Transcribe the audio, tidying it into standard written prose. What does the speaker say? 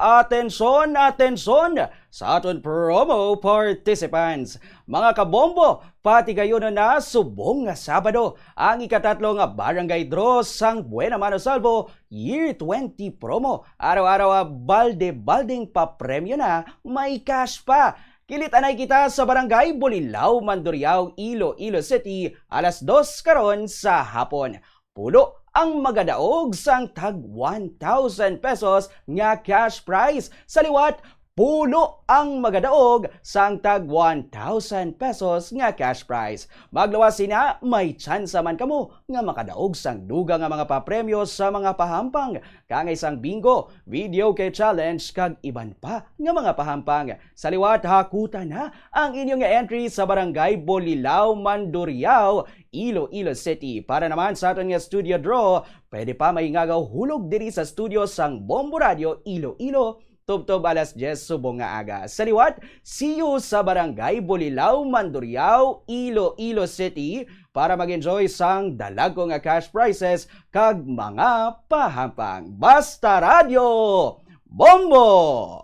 Atensyon, atensyon sa aton promo participants. Mga kabombo, pati kayo na subong nga Sabado ang ikatatlo nga barangay draw sang Buena Mano Salvo Year 20 promo. Araw-araw balde-balding papremyo na, may cash pa. Kilitanay kita sa barangay Bulilao, Mandurriao, Iloilo City, alas 2 karon sa hapon. Pulo ang magadaog sang tag 1,000 pesos nga cash prize. Sa liwat, pulo ang magadaog sang tag 1,000 pesos nga cash prize. Maglawas sina, may chance man kamo nga makadaog sang duga nga mga papremyo sa mga pahampang. Kangay sang bingo, video kay challenge kag iban pa nga mga pahampang. Sa liwat, hakuta na ang inyong entry sa barangay Bulilao, Mandurriao, Iloilo City. Para naman sa aton nga studio draw, pwede pa may ngagaw hulog diri sa studio sang Bombo Radio Iloilo, tubtob alas 10 subong nga aga. Sa liwat, see you sa barangay Bulilao, Mandurriao, Iloilo City para mag-enjoy sang dalago nga cash prizes kag mga pahampang. Basta Radio Bombo!